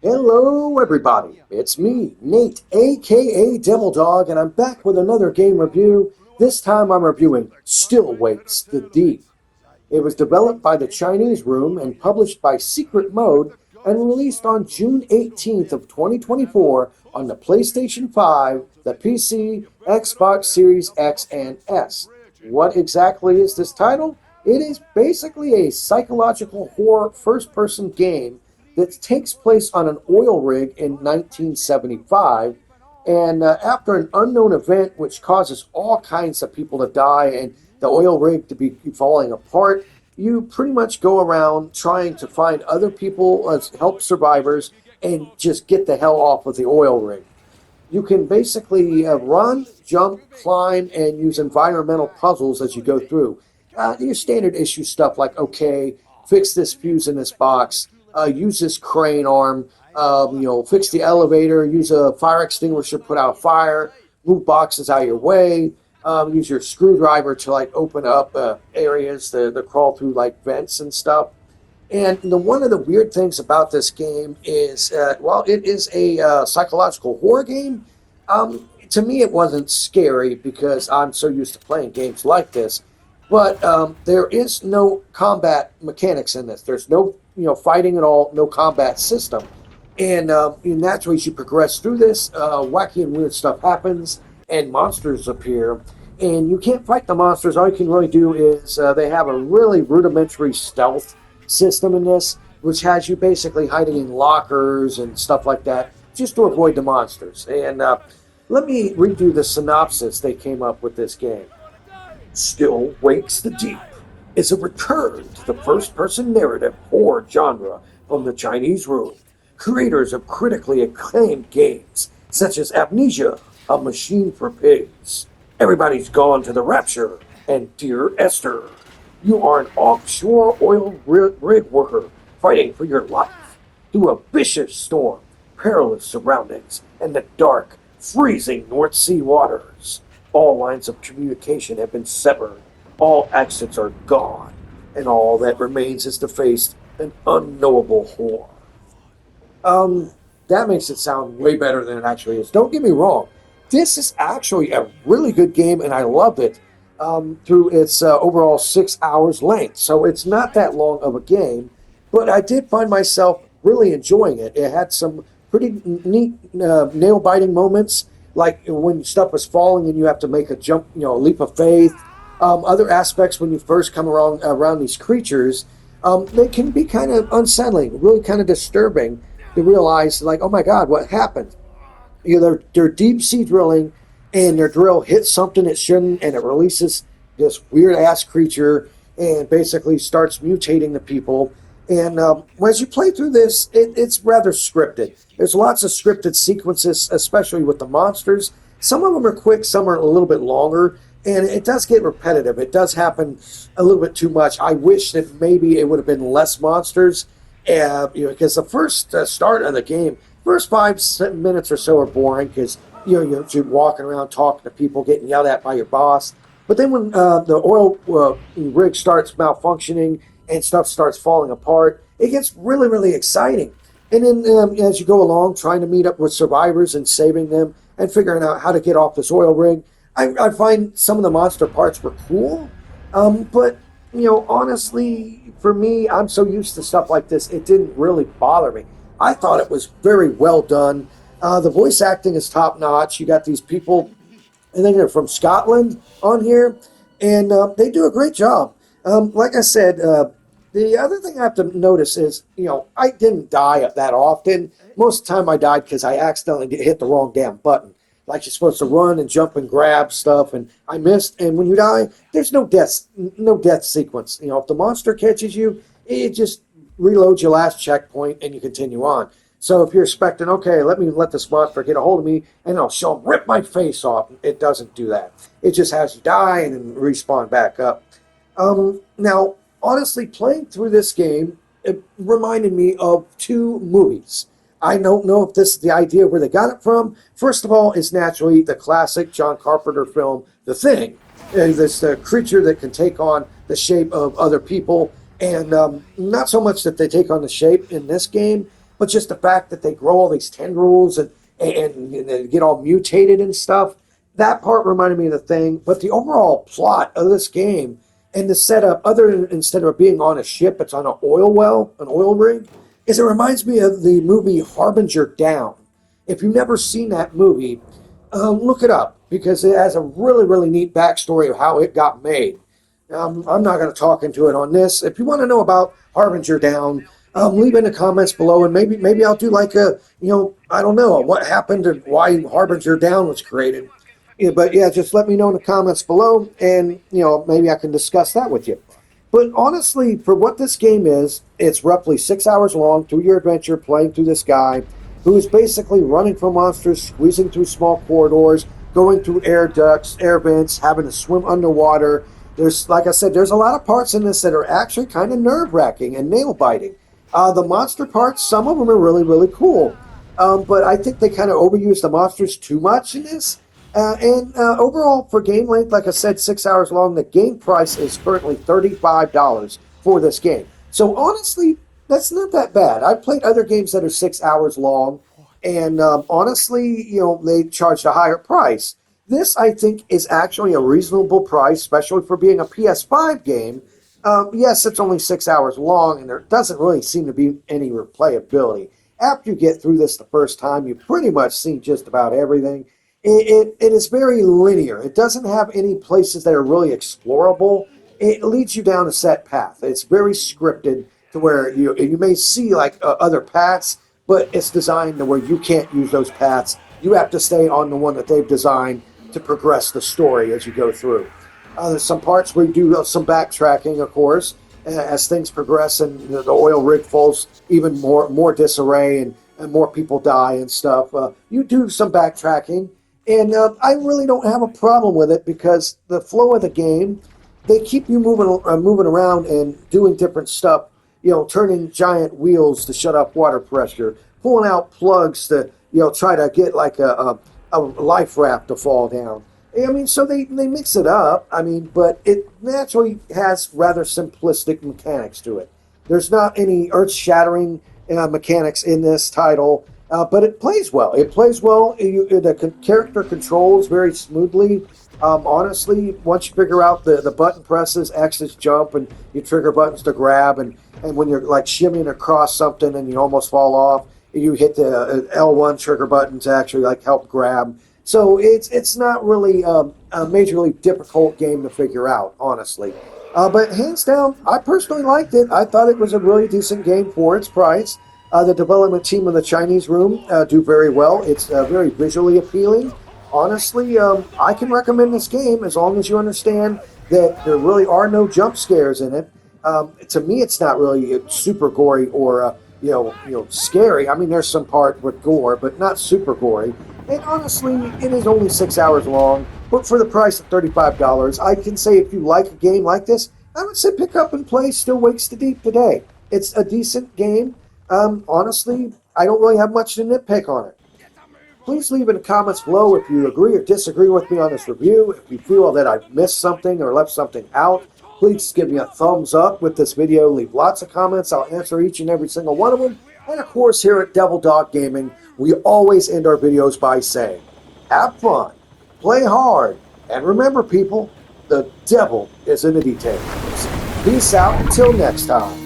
Hello, everybody. It's me, Nate, aka Devil Dog, and I'm back with another game review. This time I'm reviewing Still Wakes the Deep. It was developed by the Chinese Room and published by Secret Mode and released on June 18th of 2024 on the PlayStation 5, the PC, Xbox Series X and S. What exactly is this title? It is basically a psychological horror first-person game that takes place on an oil rig in 1975. And after an unknown event which causes all kinds of people to die and the oil rig to be falling apart, you pretty much go around trying to find other people as help survivors and just get the hell off of the oil rig. You can basically run, jump, climb, and use environmental puzzles as you go through. Your standard issue stuff like, okay, fix this fuse in this box, use this crane arm, fix the elevator, use a fire extinguisher, put out a fire, move boxes out of your way, use your screwdriver to like open up areas that crawl through like vents and stuff. And one of the weird things about this game is, while it is a psychological horror game, to me it wasn't scary because I'm so used to playing games like this. But there is no combat mechanics in this. There's no fighting at all, no combat system. And naturally, as you progress through this, wacky and weird stuff happens, and monsters appear. And you can't fight the monsters. All you can really do is they have a really rudimentary stealth system in this, which has you basically hiding in lockers and stuff like that, just to avoid the monsters. And let me read you the synopsis they came up with this game. Still Wakes the Deep is a return to the first-person narrative horror genre from the Chinese Room, creators of critically acclaimed games such as Amnesia, A Machine for Pigs, Everybody's Gone to the Rapture, and Dear Esther. You are an offshore oil rig worker fighting for your life through a vicious storm, perilous surroundings, and the dark, freezing North Sea waters. All lines of communication have been severed, all exits are gone, and all that remains is to face an unknowable horror. That makes it sound way better than it actually is. Don't get me wrong. This is actually a really good game, and I loved it through its overall 6 hours length. So it's not that long of a game, but I did find myself really enjoying it. It had some pretty neat nail-biting moments, like when stuff was falling and you have to make a jump, a leap of faith. Other aspects when you first come around these creatures, they can be kind of unsettling, really kind of disturbing to realize, like, oh my God, what happened? They're deep sea drilling, and their drill hits something it shouldn't, and it releases this weird ass creature, and basically starts mutating the people. And as you play through this, it's rather scripted. There's lots of scripted sequences, especially with the monsters. Some of them are quick, some are a little bit longer, and it does get repetitive. It does happen a little bit too much. I wish that maybe it would have been less monsters, because the first start of the game, first 5 minutes or so are boring because you're walking around talking to people, getting yelled at by your boss. But then when the oil rig starts malfunctioning and stuff starts falling apart, it gets really, really exciting. And then as you go along, trying to meet up with survivors and saving them and figuring out how to get off this oil rig, I find some of the monster parts were cool. But, honestly, for me, I'm so used to stuff like this, it didn't really bother me. I thought it was very well done. The voice acting is top notch. You got these people, I think they're from Scotland on here, and they do a great job. Like I said, the other thing I have to notice is, I didn't die that often. Most of the time I died because I accidentally hit the wrong damn button. Like you're supposed to run and jump and grab stuff, and I missed. And when you die, there's no death sequence. If the monster catches you, it just reloads your last checkpoint and you continue on. So if you're expecting, okay, let this monster get a hold of me and she'll rip my face off, it doesn't do that. It just has you die and then respawn back up. Now, honestly, playing through this game, it reminded me of two movies. I don't know if this is the idea where they got it from. First of all, it's naturally the classic John Carpenter film, The Thing. This creature that can take on the shape of other people, and not so much that they take on the shape in this game, but just the fact that they grow all these tendrils and they get all mutated and stuff, that part reminded me of the thing. But the overall plot of this game and the setup, other than instead of being on a ship, it's on an oil well, an oil rig, is it reminds me of the movie Harbinger Down. If you've never seen that movie, look it up because it has a really, really neat backstory of how it got made. I'm not going to talk into it on this. If you want to know about Harbinger Down, leave in the comments below, and maybe I'll do like a, I don't know, what happened and why Harbinger Down was created. Yeah, but yeah, just let me know in the comments below, and maybe I can discuss that with you. But honestly, for what this game is, it's roughly 6 hours long through your adventure playing through this guy who is basically running from monsters, squeezing through small corridors, going through air ducts, air vents, having to swim underwater. There's, like I said, there's a lot of parts in this that are actually kind of nerve-wracking and nail-biting. The monster parts, some of them are really, really cool. But I think they kind of overuse the monsters too much in this. And overall, for game length, like I said, 6 hours long, the game price is currently $35 for this game. So honestly, that's not that bad. I've played other games that are 6 hours long, and honestly, they charged a higher price. This, I think, is actually a reasonable price, especially for being a PS5 game. Yes, it's only 6 hours long, and there doesn't really seem to be any replayability. After you get through this the first time, you've pretty much seen just about everything. It is very linear. It doesn't have any places that are really explorable. It leads you down a set path. It's very scripted to where you may see like other paths, but it's designed to where you can't use those paths. You have to stay on the one that they've designed to progress the story as you go through. There's some parts where you do some backtracking, of course, as things progress and the oil rig falls even more disarray and more people die and stuff. You do some backtracking. And I really don't have a problem with it because the flow of the game, they keep you moving around and doing different stuff, turning giant wheels to shut off water pressure, pulling out plugs to, try to get like a life raft to fall down. I mean, so they mix it up, but it naturally has rather simplistic mechanics to it. There's not any earth-shattering mechanics in this title. But it plays well. It plays well. The character controls very smoothly. Honestly, once you figure out the button presses, X is jump, and you trigger buttons to grab, and when you're like shimmying across something and you almost fall off, you hit the L1 trigger button to actually like help grab. So it's not really a majorly difficult game to figure out, honestly. But hands down, I personally liked it. I thought it was a really decent game for its price. The development team in the Chinese room do very well. It's very visually appealing. Honestly, I can recommend this game as long as you understand that there really are no jump scares in it. To me, it's not really super gory or scary. I mean, there's some part with gore, but not super gory. And honestly, it is only 6 hours long. But for the price of $35, I can say if you like a game like this, I would say pick up and play Still Wakes the Deep today. It's a decent game. Honestly, I don't really have much to nitpick on it. Please leave in the comments below if you agree or disagree with me on this review. If you feel that I've missed something or left something out, please give me a thumbs up with this video. Leave lots of comments. I'll answer each and every single one of them. And of course, here at Devil Dog Gaming, we always end our videos by saying, have fun, play hard, and remember people, the devil is in the details. Peace out until next time.